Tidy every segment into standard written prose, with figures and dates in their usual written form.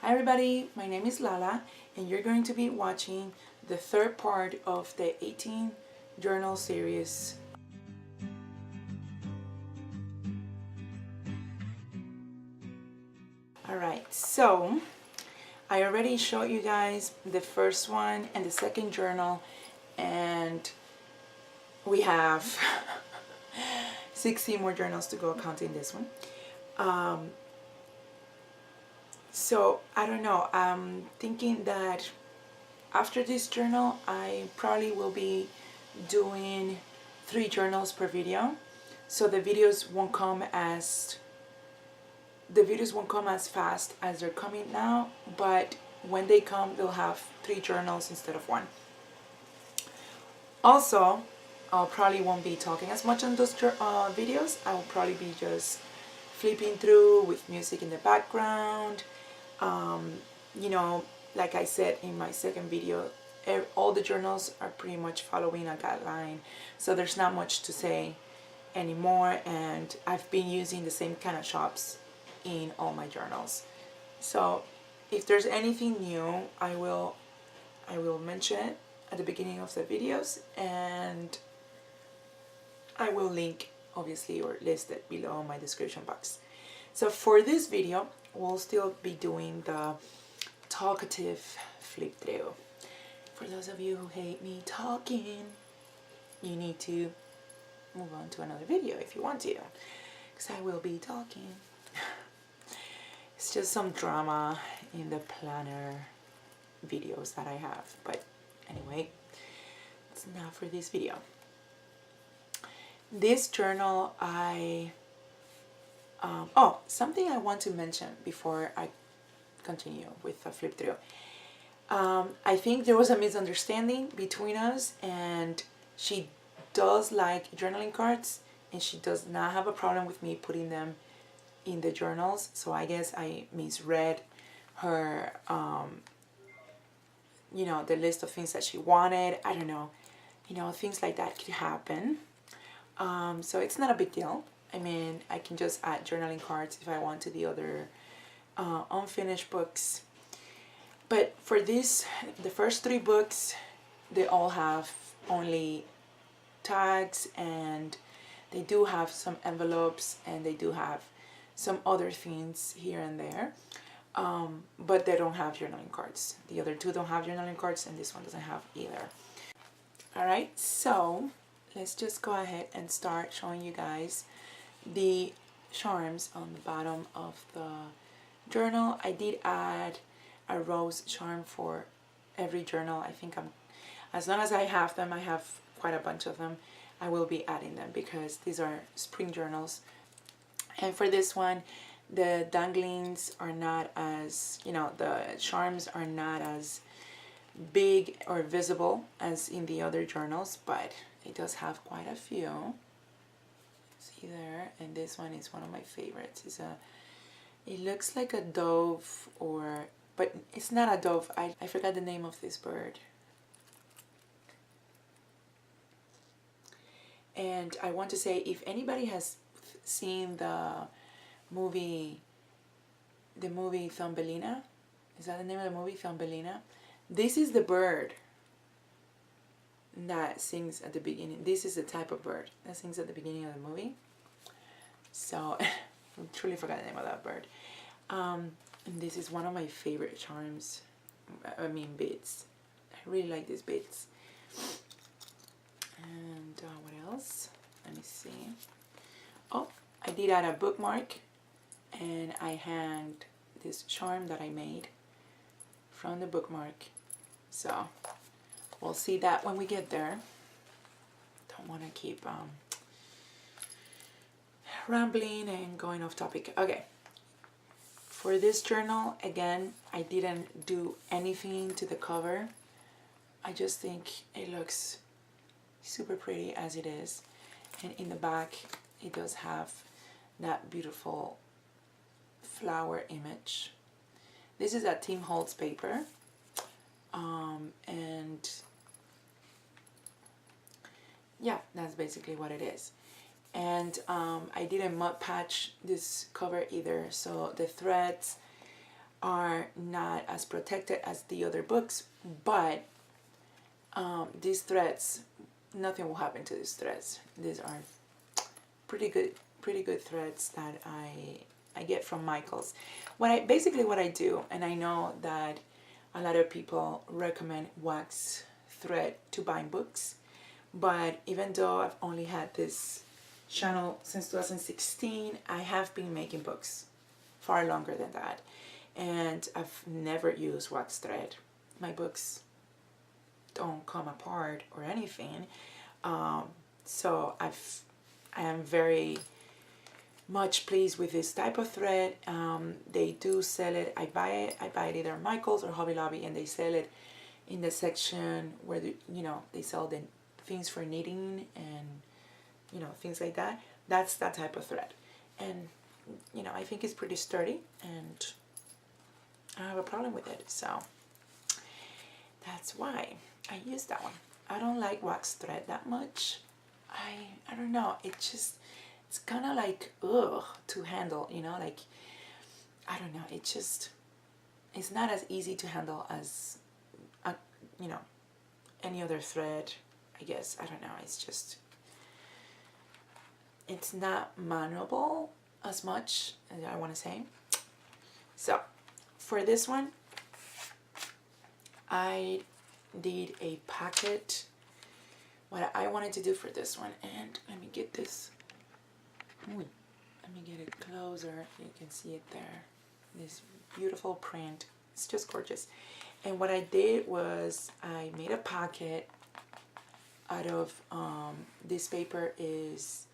Hi everybody, my name is Lala and you're going to be watching the third part of the 18 journal series. Alright, so I already showed you guys the first one and the second journal, and we have 16 more journals to go counting this one. So I don't know, I'm thinking that after this journal I probably will be doing 3 journals per video, so the videos won't come as fast as they're coming now, but when they come they'll have 3 journals instead of 1. Also, I probably won't be talking as much on those videos. I will probably be just flipping through with music in the background. You know, like I said in my second video, all the journals are pretty much following a guideline, so there's not much to say anymore, and I've been using the same kind of shops in all my journals. So if there's anything new, I will mention it at the beginning of the videos, and I will link obviously or list it below my description box. So for this video we'll still be doing the talkative flip through. For those of you who hate me talking, you need to move on to another video if you want to, because I will be talking. It's just some drama in the planner videos that I have, but anyway, it's not for this video. This journal something I want to mention before I continue with the flip through. I think there was a misunderstanding between us, and she does like journaling cards and she does not have a problem with me putting them in the journals, so I guess I misread her you know, the list of things that she wanted. I don't know, you know, things like that could happen. So it's not a big deal. I mean, I can just add journaling cards if I want to the other unfinished books. But for this, the first 3 books, they all have only tags, and they do have some envelopes, and they do have some other things here and there, but they don't have journaling cards. The other 2 don't have journaling cards, and this one doesn't have either. Alright, so let's just go ahead and start showing you guys the charms on the bottom of the journal. I did add a rose charm for every journal. I think as long as I have them, I have quite a bunch of them, I will be adding them because these are spring journals. And for this one, the danglings are not as, you know, the charms are not as big or visible as in the other journals, but it does have quite a few. See there? And this one is one of my favorites. It looks like a dove, but it's not a dove. I forgot the name of this bird. And I want to say, if anybody has seen the movie Thumbelina, is that the name of the movie, Thumbelina? This is the bird that sings at the beginning. This is the type of bird that sings at the beginning of the movie. So I truly forgot the name of that bird. And this is one of my favorite charms. I mean beads. I really like these beads. And what else? Let me see. Oh, I did add a bookmark, and I hanged this charm that I made from the bookmark. So we'll see that when we get there. Don't want to keep rambling and going off topic. Okay, for this journal, again, I didn't do anything to the cover. I just think it looks super pretty as it is, and in the back it does have that beautiful flower image. This is a Tim Holtz paper, and yeah, that's basically what it is. And I didn't mud patch this cover either, so the threads are not as protected as the other books, but these threads, nothing will happen to these threads. These are pretty good threads that I get from Michaels. What I do, and I know that a lot of people recommend wax thread to bind books, but even though I've only had this channel since 2016, I have been making books far longer than that, and I've never used wax thread. My books don't come apart or anything, so I am very much pleased with this type of thread. They do sell it. I buy it either Michaels or Hobby Lobby, and they sell it in the section where they sell the things for knitting and things like that. That's that type of thread, and I think it's pretty sturdy, and I don't have a problem with it. So that's why I use that one. I don't like wax thread that much. I don't know. It's kind of like ugh to handle. Like I don't know. It's not as easy to handle as any other thread. I guess I don't know. It's not maneuverable as much as I want to say. So for this one, I did a pocket. What I wanted to do for this one, and let me get this. Let me get it closer. You can see it there. This beautiful print. It's just gorgeous. And what I did was I made a pocket out of this paper is,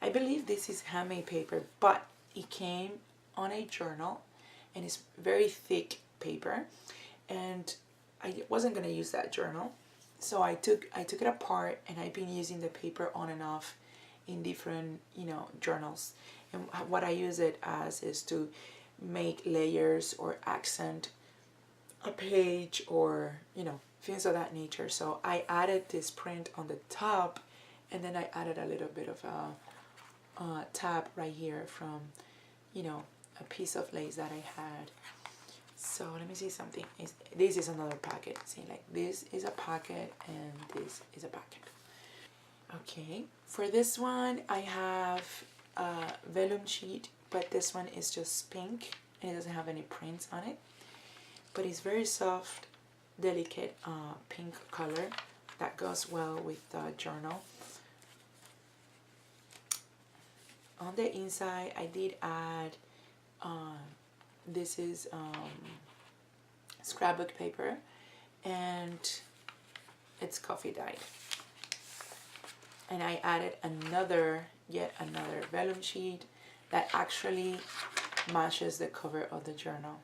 I believe this is handmade paper, but it came on a journal, and it's very thick paper, and I wasn't going to use that journal, so I took it apart, and I've been using the paper on and off in different journals. And what I use it as is to make layers or accent a page, or things of that nature. So I added this print on the top, and then I added a little bit of a tab right here from a piece of lace that I had. So let me see something. This is another pocket. See, like this is a pocket and this is a pocket. Okay, for this one I have a vellum sheet, but this one is just pink and it doesn't have any prints on it, but it's very soft, delicate pink color that goes well with the journal. On the inside I did add this is scrapbook paper, and it's coffee dyed. And I added yet another vellum sheet that actually matches the cover of the journal.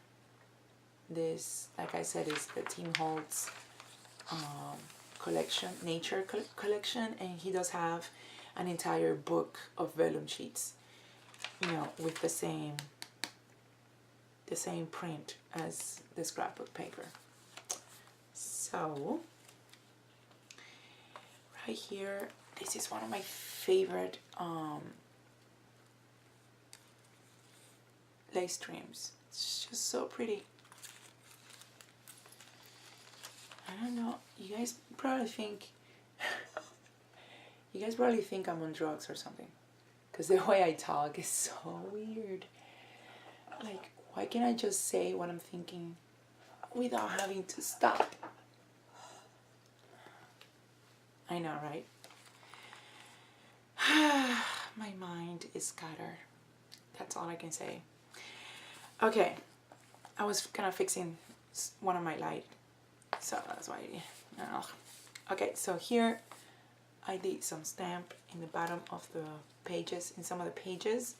This, like I said, is the Tim Holtz collection, nature collection, and he does have an entire book of vellum sheets, with the same print as the scrapbook paper. So right here, this is one of my favorite lace trims. It's just so pretty. I don't know, you guys probably think I'm on drugs or something, because the way I talk is so weird. Like, why can't I just say what I'm thinking without having to stop? I know, right? My mind is scattered. That's all I can say. Okay, I was kind of fixing one of my light, so that's why okay, so here I did some stamp in the bottom of the pages. In some of the pages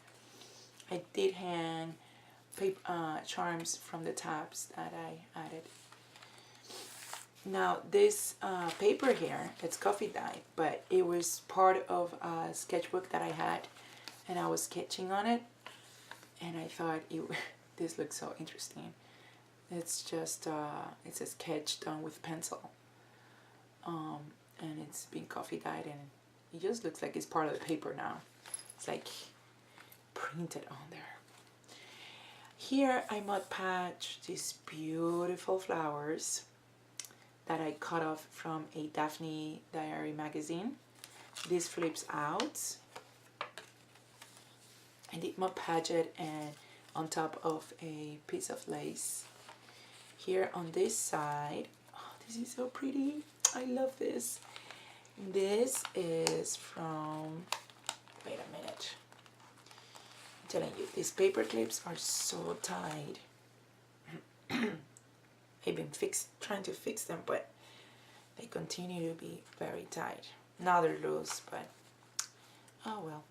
I did hang paper, charms from the tabs that I added. Now this paper here, it's coffee dye, but it was part of a sketchbook that I had, and I was sketching on it, and I thought this looks so interesting. It's just it's a sketch done with pencil, and it's been coffee dyed, and it just looks like it's part of the paper now. It's like printed on there. Here I Mod Patch these beautiful flowers that I cut off from a Daphne Diary magazine. This flips out. I did Mod Patch it and on top of a piece of lace. Here on this side, oh, this is so pretty. I love this. This is from, wait a minute. I'm telling you, these paper clips are so tight. I've been trying to fix them, but they continue to be very tight. Now they're loose, but oh well.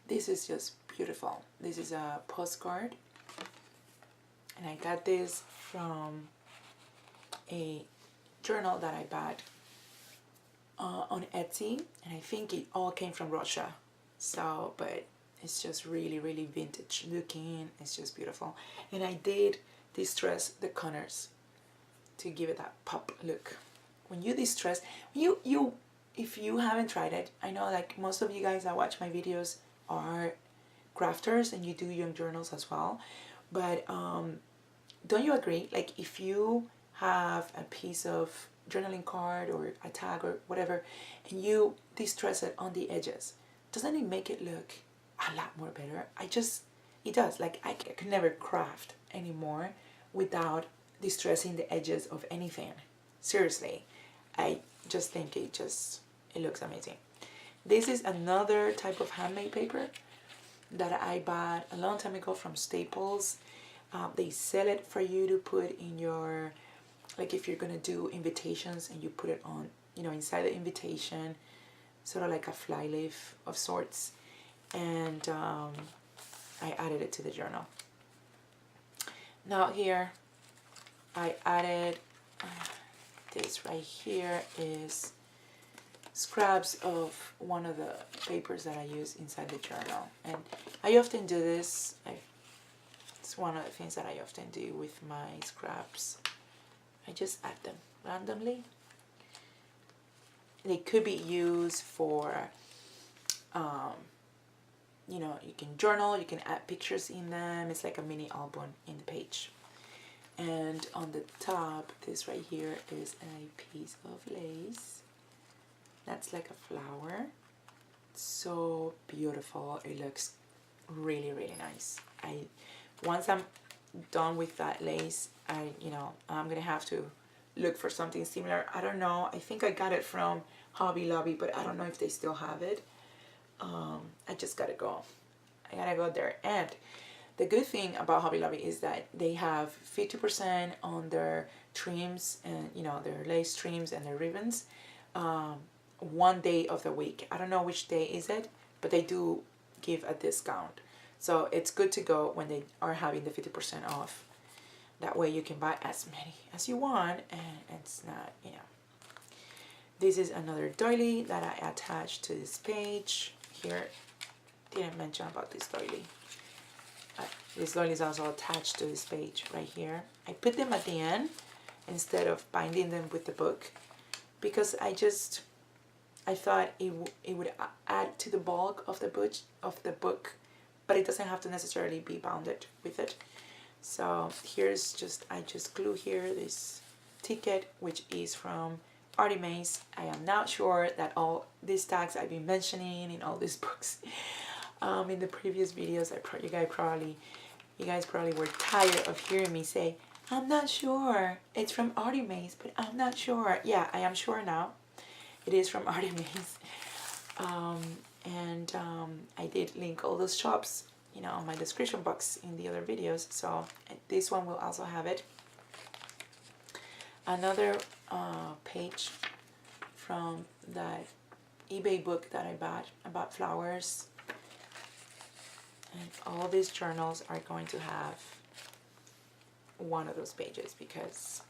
This is just beautiful. This is a postcard, and I got this from a journal that I bought on Etsy, and I think it all came from Russia. So, but it's just really, really vintage looking. It's just beautiful, and I did distress the corners to give it that pop look. When you distress, if you haven't tried it, I know like most of you guys that watch my videos are crafters and you do young journals as well, but don't you agree, like if you have a piece of journaling card or a tag or whatever and you distress it on the edges, doesn't it make it look a lot more better? It does. Like I could never craft anymore without distressing the edges of anything. Seriously, I just think it looks amazing. This is another type of handmade paper that I bought a long time ago from Staples. They sell it for you to put in your, like if you're gonna do invitations and you put it on, inside the invitation, sort of like a fly leaf of sorts. And I added it to the journal. Now here I added this right here is scraps of one of the papers that I use inside the journal, and I often do this. It's one of the things that I often do with my scraps. I just add them randomly. They could be used for you can journal, you can add pictures in them. It's like a mini album in the page. And on the top, this right here is a piece of lace. That's like a flower. So beautiful. It looks really, really nice. Once I'm done with that lace, I'm gonna have to look for something similar. I don't know. I think I got it from Hobby Lobby, but I don't know if they still have it. I just gotta go. I gotta go there. And the good thing about Hobby Lobby is that they have 50% on their trims and their lace trims and their ribbons. One day of the week. I don't know which day is it, but they do give a discount. So it's good to go when they are having the 50% off. That way you can buy as many as you want, and it's not, This is another doily that I attached to this page. Here, didn't mention about this doily. This doily is also attached to this page right here. I put them at the end instead of binding them with the book because I thought it would add to the bulk of the book, but it doesn't have to necessarily be bounded with it. So I just glue here this ticket, which is from Artie Mays. I am not sure that all these tags I've been mentioning in all these books in the previous videos, you guys probably were tired of hearing me say, I'm not sure. It's from Artie Mays, but I'm not sure. Yeah, I am sure now. It is from Artie Mays. I did link all those shops, on my description box in the other videos. So this one will also have it. Another page from that eBay book that I bought about flowers. And all these journals are going to have one of those pages because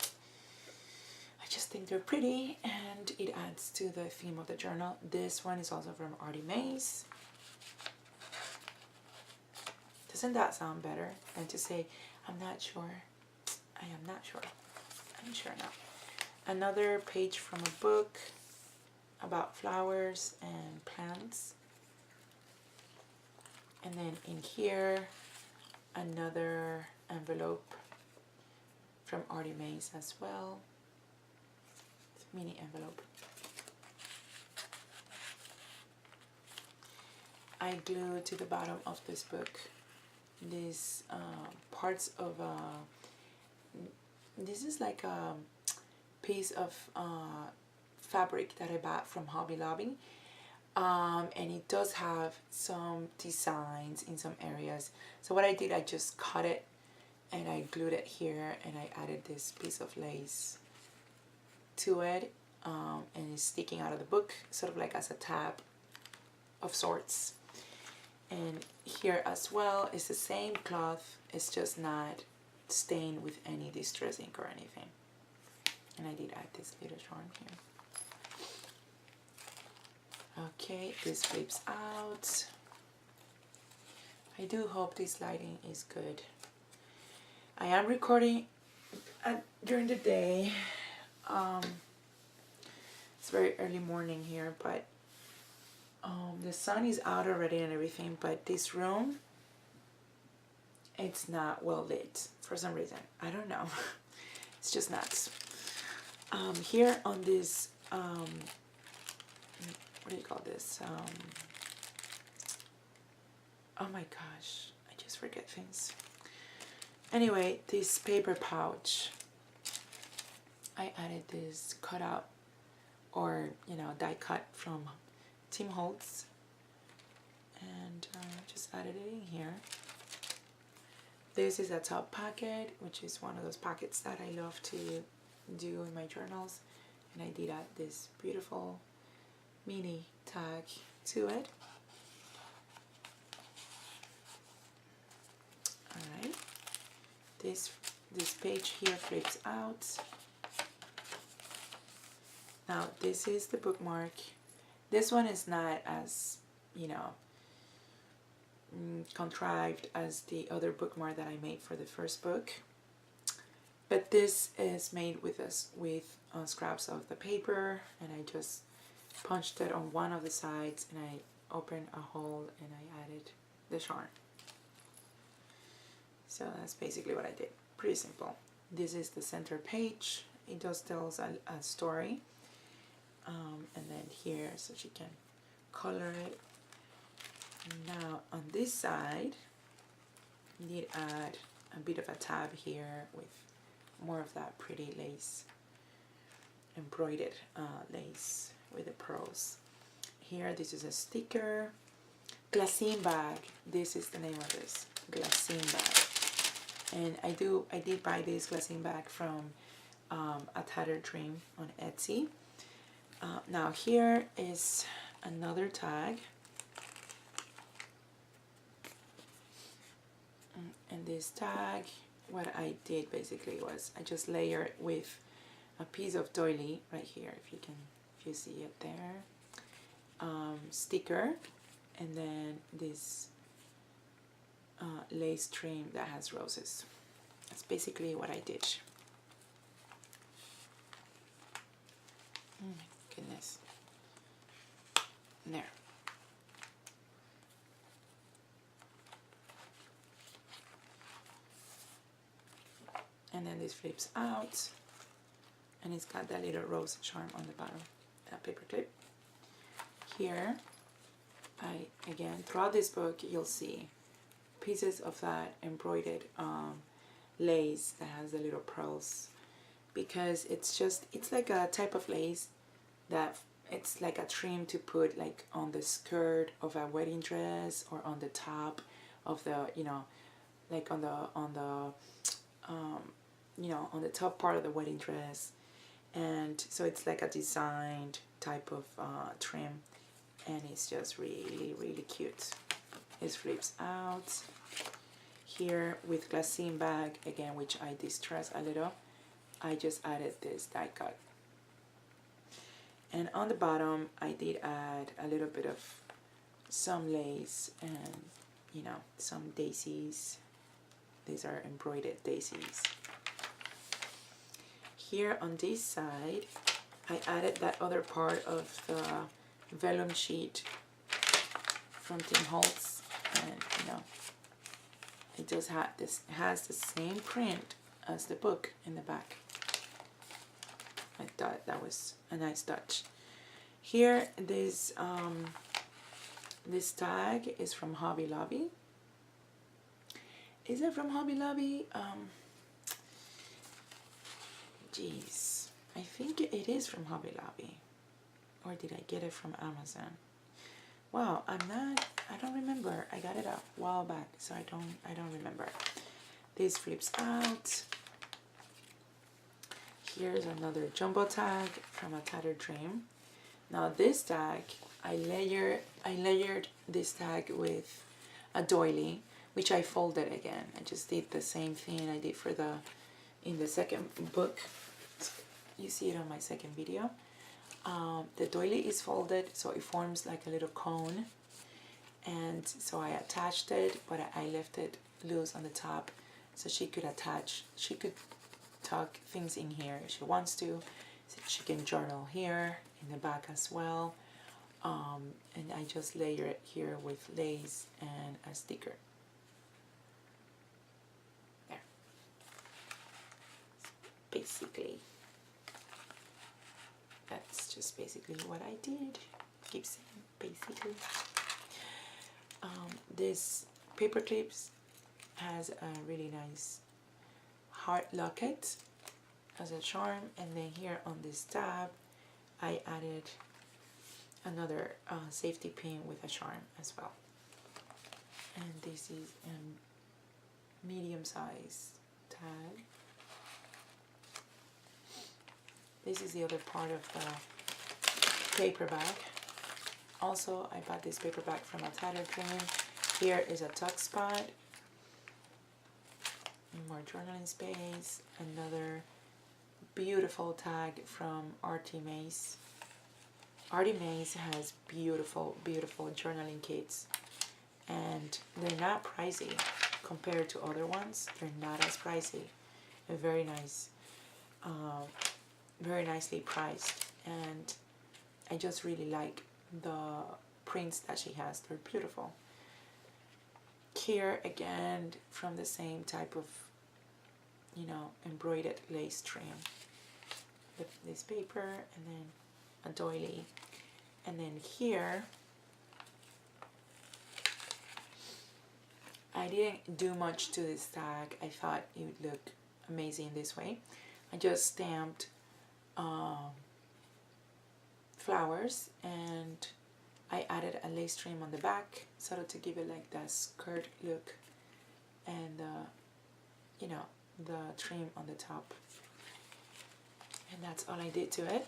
I just think they're pretty and it adds to the theme of the journal. This one is also from Artie Mays. Doesn't that sound better than to say, I'm not sure? I am not sure. I'm sure now. Another page from a book about flowers and plants. And then in here, another envelope from Artie Mays as well. Mini envelope. I glued to the bottom of this book these parts of this is like a piece of fabric that I bought from Hobby Lobby, and it does have some designs in some areas. So what I did, I just cut it and I glued it here, and I added this piece of lace to it, and it's sticking out of the book, sort of like as a tab of sorts. And here as well is the same cloth, it's just not stained with any distress ink or anything. And I did add this little charm here. Okay, this flips out. I do hope this lighting is good. I am recording during the day. It's very early morning here, but the sun is out already and everything, but this room, it's not well lit for some reason. I don't know. It's just nuts. Here on this, what do you call this? Oh my gosh, I just forget things. Anyway, this paper pouch, I added this cutout, or die cut from Tim Holtz, and just added it in here. This is a top pocket, which is one of those pockets that I love to do in my journals, and I did add this beautiful mini tag to it. Alright, this page here flips out. Now this is the bookmark. This one is not as, contrived as the other bookmark that I made for the first book. But this is made with scraps of the paper, and I just punched it on one of the sides, and I opened a hole and I added the charm. So that's basically what I did. Pretty simple. This is the center page. It just tells a story. And then here, so she can color it. Now on this side, you need to add a bit of a tab here with more of that pretty lace, embroidered lace with the pearls. Here, this is a sticker. Glassine bag. This is the name of this, glassine bag. And I did buy this glassine bag from A Tattered Dream on Etsy. Now here is another tag, and this tag, what I did basically was I just layered with a piece of doily right here, if you see it there, sticker, and then this lace trim that has roses. That's basically what I did. Goodness. There. And then this flips out, and it's got that little rose charm on the bottom, that paper clip. Here, again, throughout this book, you'll see pieces of that embroidered lace that has the little pearls, because it's like a type of lace that it's like a trim to put like on the skirt of a wedding dress, or on the top of the, like on the top part of the wedding dress. And so it's like a designed type of trim, and it's just really, really cute. It flips out. Here with glassine bag, again, which I distressed a little, I just added this die cut. And on the bottom, I did add a little bit of some lace and, some daisies. These are embroidered daisies. Here on this side, I added that other part of the vellum sheet from Tim Holtz, and, it just has the same print as the book in the back. I thought that was a nice touch. Here, this tag is from Hobby Lobby. Is it from Hobby Lobby? Geez, I think it is from Hobby Lobby. Or did I get it from Amazon? Wow, I don't remember. I got it a while back, so I don't remember. This flips out. Here's another jumbo tag from A Tattered Dream. Now this tag, I layered this tag with a doily, which I folded again. I just did the same thing I did in the second book. You see it on my second video. The doily is folded, so it forms like a little cone. And so I attached it, but I left it loose on the top so she could tuck things in here if she wants to. So she can journal here in the back as well. And I just layer it here with lace and a sticker. There. Basically, that's just basically what I did. Keep saying basically. This paper clips has a really nice heart locket as a charm, and then here on this tab I added another safety pin with a charm as well. And this is a medium size tag. This is the other part of the paperback. Also, I bought this paperback from A Tattered Dream. Here is a tuck spot, more journaling space, another beautiful tag from Artie Mays. Artie Mays has beautiful, beautiful journaling kits, and they're not pricey compared to other ones. They're not as pricey. They're very nice, very nicely priced, and I just really like the prints that she has. They're beautiful. Here again, from the same type of, you know, embroidered lace trim. This paper, and then a doily, and then here I didn't do much to this tag. I thought it would look amazing this way. I just stamped flowers, and I added a lace trim on the back sort of to give it like that skirt look, and you know, the trim on the top. And that's all I did to it.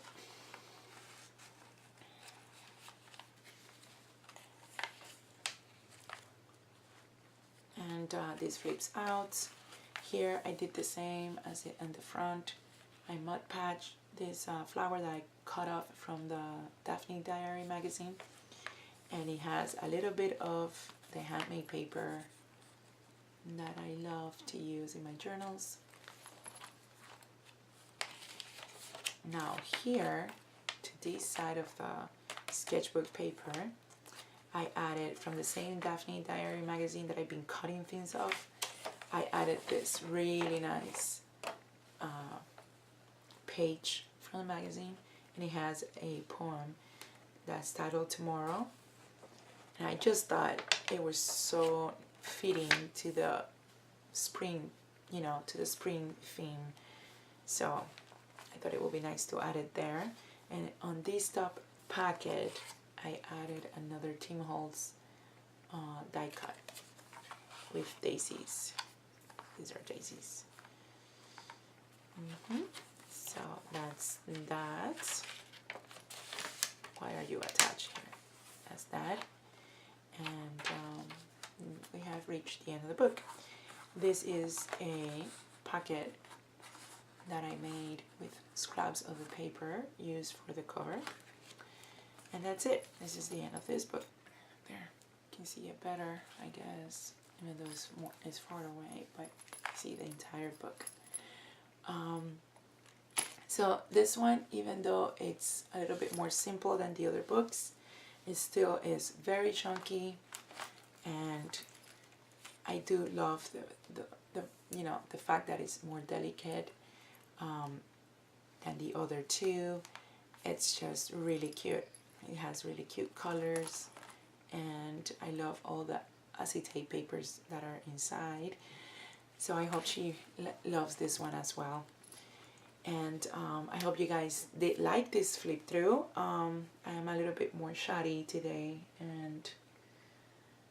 And this flips out. Here I did the same as it in the front. I mud patched this flower that I cut off from the Daphne Diary magazine, and it has a little bit of the handmade paper that I love to use in my journals. Now here, to this side of the sketchbook paper, I added, from the same Daphne Diary magazine that I've been cutting things off, I added this really nice page from the magazine, and it has a poem that's titled Tomorrow, and I just thought it was so fitting to the spring, you know, to the spring theme, so I thought it would be nice to add it there. And on this top packet I added another Tim Holtz die cut with daisies. These are daisies. So that's that. Why are you attached here? That's that. And we have reached the end of the book. This is a pocket that I made with scraps of the paper used for the cover. And that's it. This is the end of this book. There, you can see it better, I guess, even though it's far away, but you see the entire book. So this one, even though it's a little bit more simple than the other books, it still is very chunky, and I do love the you know, the fact that it's more delicate than the other two. It's just really cute. It has really cute colors, and I love all the acetate papers that are inside. So I hope she loves this one as well. And I hope you guys did like this flip through. I am a little bit more shoddy today and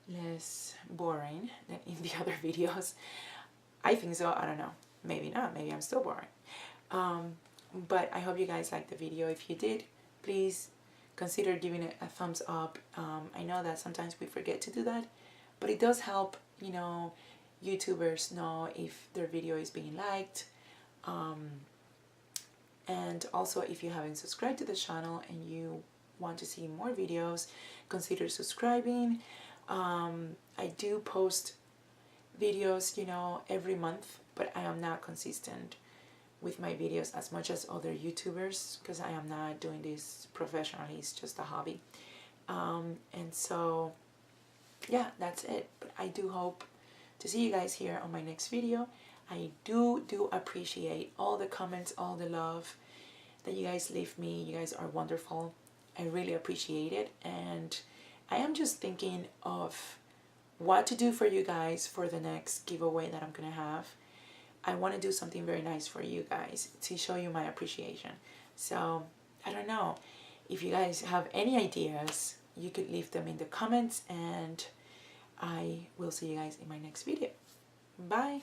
less boring than in the other videos. I think so. I don't know. Maybe not. Maybe I'm still boring. But I hope you guys liked the video. If you did, please consider giving it a thumbs up. I know that sometimes we forget to do that, but it does help, you know, YouTubers know if their video is being liked. And also, if you haven't subscribed to the channel and you want to see more videos, consider subscribing. I do post videos, you know, every month, but I am not consistent with my videos as much as other YouTubers because I am not doing this professionally. It's just a hobby. And so, yeah, that's it. But I do hope to see you guys here on my next video. I do appreciate all the comments, all the love that you guys leave me. You guys are wonderful. I really appreciate it. And I am just thinking of what to do for you guys for the next giveaway that I'm gonna have. I want to do something very nice for you guys to show you my appreciation. So I don't know, if you guys have any ideas, you could leave them in the comments, and I will see you guys in my next video. Bye.